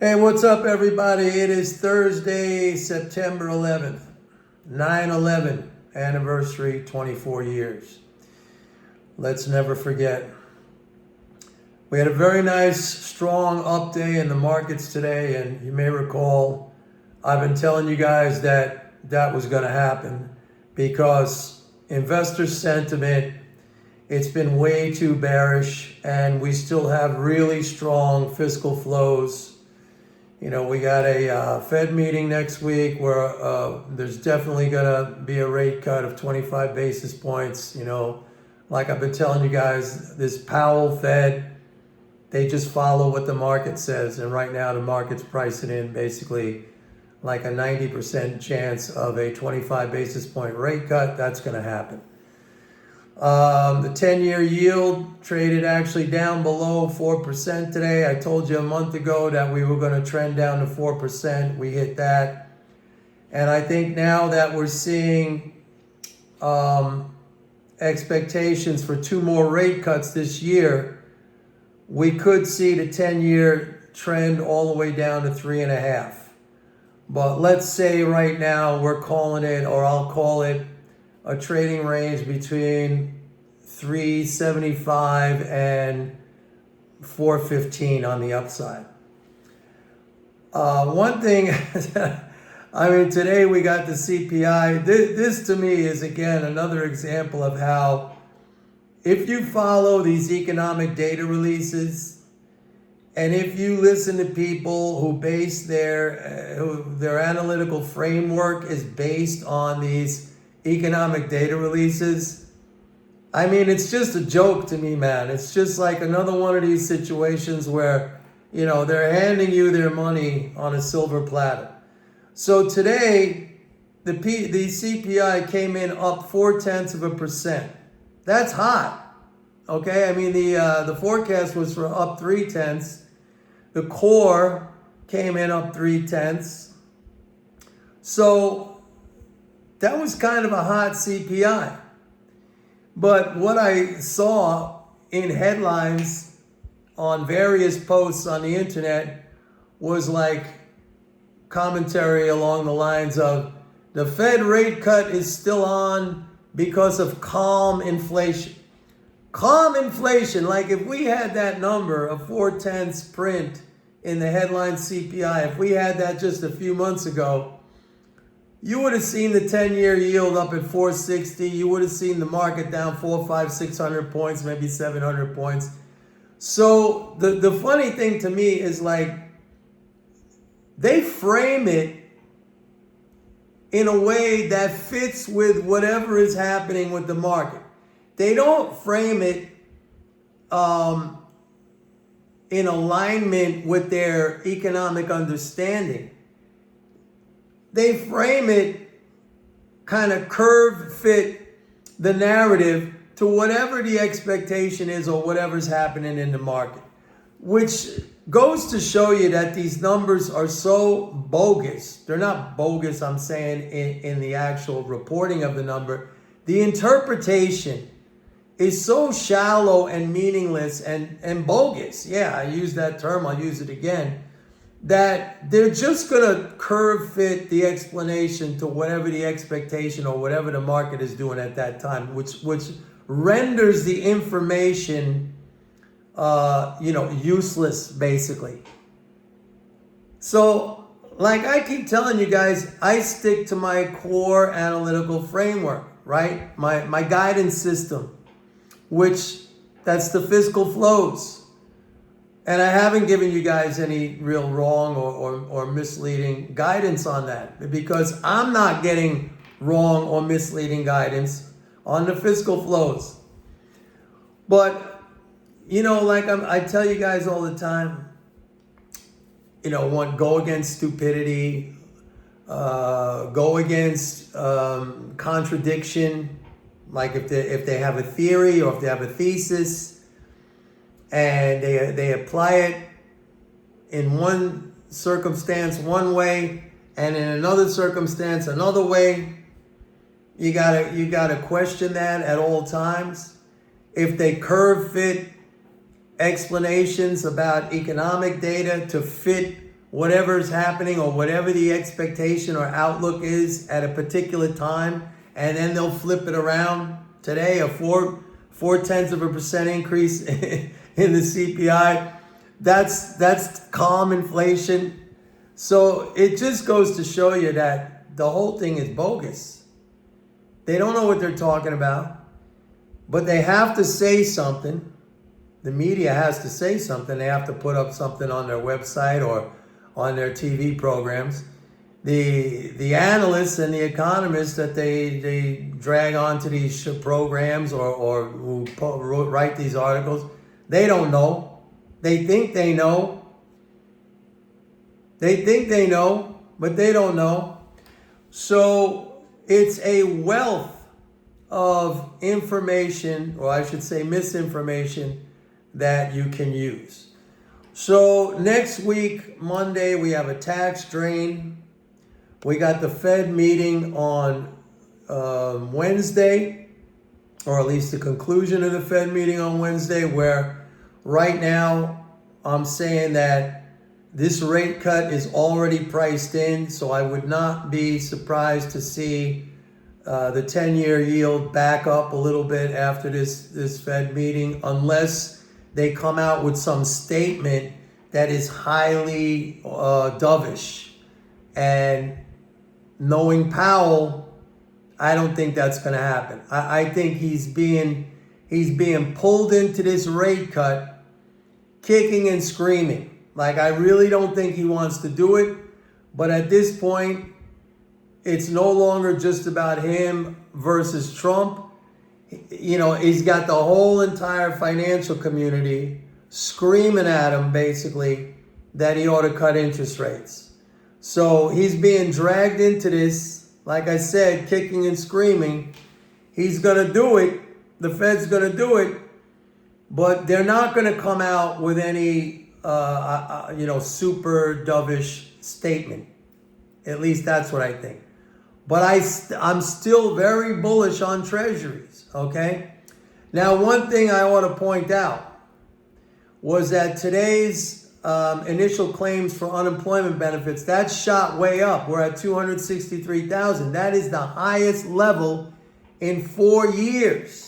Hey, what's up, everybody? It is Thursday, September 11th, 9/11 anniversary, 24 years. Let's never forget. We had a very nice, strong up day in the markets today, and you may recall I've been telling you guys that that was going to happen because investor sentiment, it's been way too bearish, and we still have really strong fiscal flows. You know, we got a Fed meeting next week where there's definitely going to be a rate cut of 25 basis points. You know, like I've been telling you guys, this Powell Fed, they just follow what the market says. And right now the market's pricing in basically like a 90% chance of a 25 basis point rate cut. That's going to happen. The 10-year yield traded actually down below 4% today. I told you a month ago that we were going to trend down to 4%. We hit that. And I think now that we're seeing expectations for 2 more rate cuts this year, we could see the 10-year trend all the way down to 3.5. But let's say right now we're calling it, or I'll call it, a trading range between 375 and 415 on the upside. One thing, I mean, today we got the CPI. This to me is, again, another example of how if you follow these economic data releases and if you listen to people who base their analytical framework is based on these economic data releases, I mean, it's just a joke to me, man. It's just like another one of these situations where, you know, they're handing you their money on a silver platter. So today, the CPI came in up 0.4%. That's hot, okay? I mean, the forecast was for up 0.3. The core came in up 0.3. So that was kind of a hot CPI. But what I saw in headlines on various posts on the internet was like commentary along the lines of the Fed rate cut is still on because of calm inflation. Calm inflation, like if we had that number of 0.4 print in the headline CPI, if we had that just a few months ago, you would have seen the 10-year yield up at 460. You would have seen the market down 400, 500, 600 points, maybe 700 points. So the funny thing to me is like they frame it in a way that fits with whatever is happening with the market. They don't frame it in alignment with their economic understanding. They frame it kind of curve fit the narrative to whatever the expectation is or whatever's happening in the market, which goes to show you that these numbers are so bogus. They're not bogus, I'm saying, in the actual reporting of the number. The interpretation is so shallow and meaningless and bogus. Yeah, I use that term, I'll use it again. That they're just going to curve fit the explanation to whatever the expectation or whatever the market is doing at that time, which renders the information, useless, basically. So, like I keep telling you guys, I stick to my core analytical framework, right? My guidance system, which that's the fiscal flows. And I haven't given you guys any real wrong or misleading guidance on that because I'm not getting wrong or misleading guidance on the fiscal flows. But, you know, like I tell you guys all the time, you know, go against stupidity, go against contradiction, like if they have a theory or if they have a thesis, and they apply it in one circumstance one way and in another circumstance another way. You gotta question that at all times. If they curve fit explanations about economic data to fit whatever's happening or whatever the expectation or outlook is at a particular time, and then they'll flip it around. Today, a 0.4% increase in the CPI. That's calm inflation. So it just goes to show you that the whole thing is bogus. They don't know what they're talking about, but they have to say something. The media has to say something. They have to put up something on their website or on their TV programs. The analysts and the economists that they drag onto these programs or who write these articles, they don't know. They think they know. They think they know, but they don't know. So it's a wealth of information, or I should say misinformation, that you can use. So next week, Monday, we have a tax drain. We got the Fed meeting on Wednesday, or at least the conclusion of the Fed meeting on Wednesday, where right now I'm saying that this rate cut is already priced in, so I would not be surprised to see the 10-year yield back up a little bit after this Fed meeting, unless they come out with some statement that is highly dovish. And knowing Powell, I don't think that's going to happen. I think he's being pulled into this rate cut, kicking and screaming. Like, I really don't think he wants to do it. But at this point, it's no longer just about him versus Trump. You know, he's got the whole entire financial community screaming at him, basically, that he ought to cut interest rates. So he's being dragged into this, like I said, kicking and screaming. He's going to do it. The Fed's going to do it. But they're not going to come out with any, super dovish statement. At least that's what I think. But I'm still very bullish on treasuries, okay? Now, one thing I want to point out was that today's initial claims for unemployment benefits, that shot way up. We're at 263,000. That is the highest level in 4 years.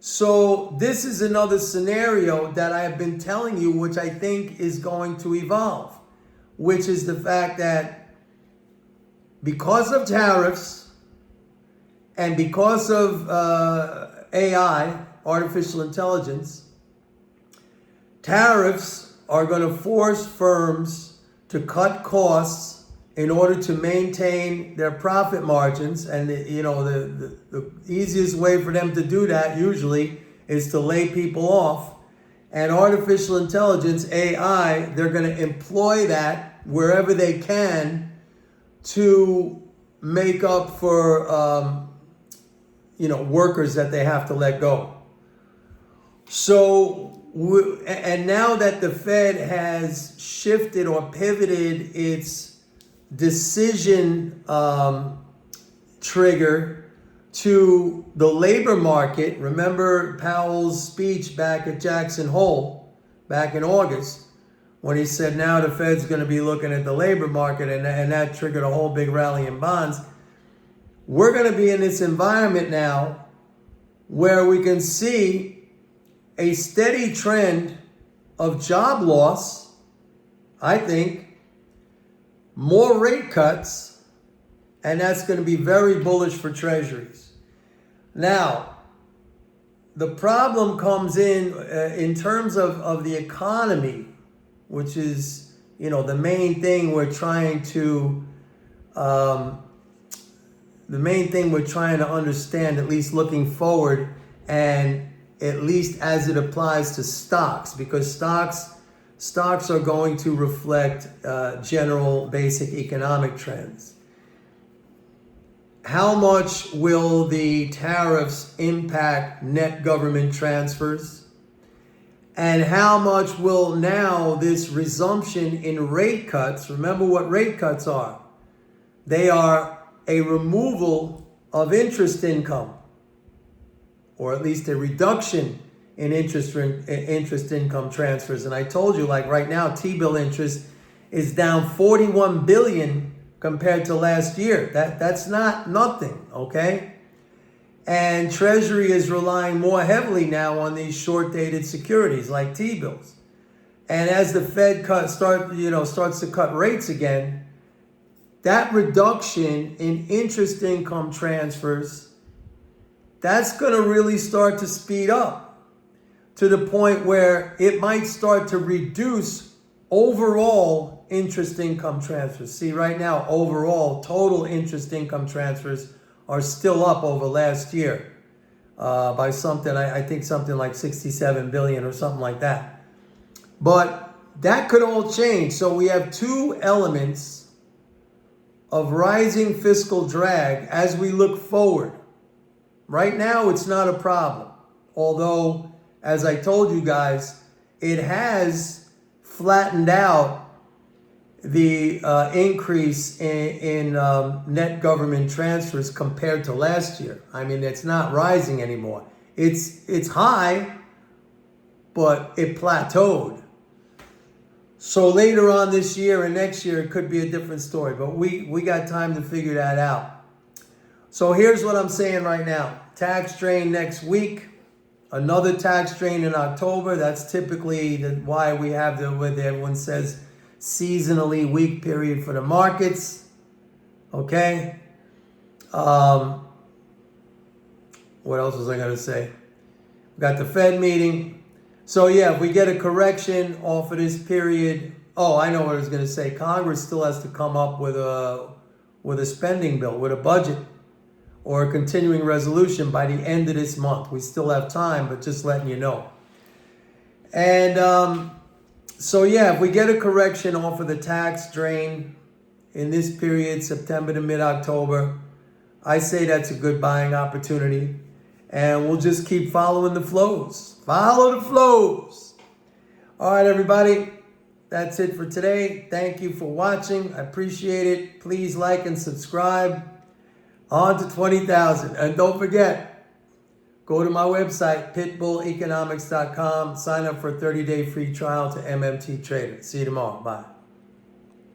So this is another scenario that I have been telling you, which I think is going to evolve, which is the fact that because of tariffs and because of AI, artificial intelligence, tariffs are going to force firms to cut costs in order to maintain their profit margins. And the easiest way for them to do that usually is to lay people off. And artificial intelligence, AI, they're going to employ that wherever they can to make up for workers that they have to let go. So, and now that the Fed has shifted or pivoted its decision trigger to the labor market. Remember Powell's speech back at Jackson Hole back in August when he said now the Fed's going to be looking at the labor market, and that triggered a whole big rally in bonds. We're going to be in this environment now where we can see a steady trend of job loss, I think, more rate cuts, and that's going to be very bullish for treasuries. Now, the problem comes in terms of the economy, which is, the main thing we're trying to understand, at least looking forward, and at least as it applies to stocks, because stocks are going to reflect general basic economic trends. How much will the tariffs impact net government transfers? And how much will now this resumption in rate cuts, remember what rate cuts are? They are a removal of interest income, or at least a reduction in interest income transfers. And I told you, like right now, T-bill interest is down 41 billion compared to last year. That's not nothing, okay? And Treasury is relying more heavily now on these short-dated securities like T-bills. And as the Fed starts to cut rates again, that reduction in interest income transfers, that's going to really start to speed up to the point where it might start to reduce overall interest income transfers. See, right now, overall total interest income transfers are still up over last year by something, I think something like 67 billion or something like that. But that could all change. So we have two elements of rising fiscal drag as we look forward. Right now, it's not a problem. Although, as I told you guys, it has flattened out the increase in net government transfers compared to last year. I mean, it's not rising anymore. It's high, but it plateaued. So later on this year and next year, it could be a different story. But we got time to figure that out. So here's what I'm saying right now. Tax drain next week. Another tax drain in October. That's typically why we have what everyone says, seasonally weak period for the markets. Okay. What else was I going to say? We got the Fed meeting. So yeah, if we get a correction off of this period, I know what I was going to say. Congress still has to come up with a spending bill, with a budget, or a continuing resolution by the end of this month. We still have time, but just letting you know. And so yeah, if we get a correction off of the tax drain in this period, September to mid-October, I say that's a good buying opportunity. And we'll just keep following the flows. Follow the flows. All right, everybody. That's it for today. Thank you for watching. I appreciate it. Please like and subscribe. On to 20,000. And don't forget, go to my website, pitbulleconomics.com. Sign up for a 30-day free trial to MMT Trader. See you tomorrow. Bye.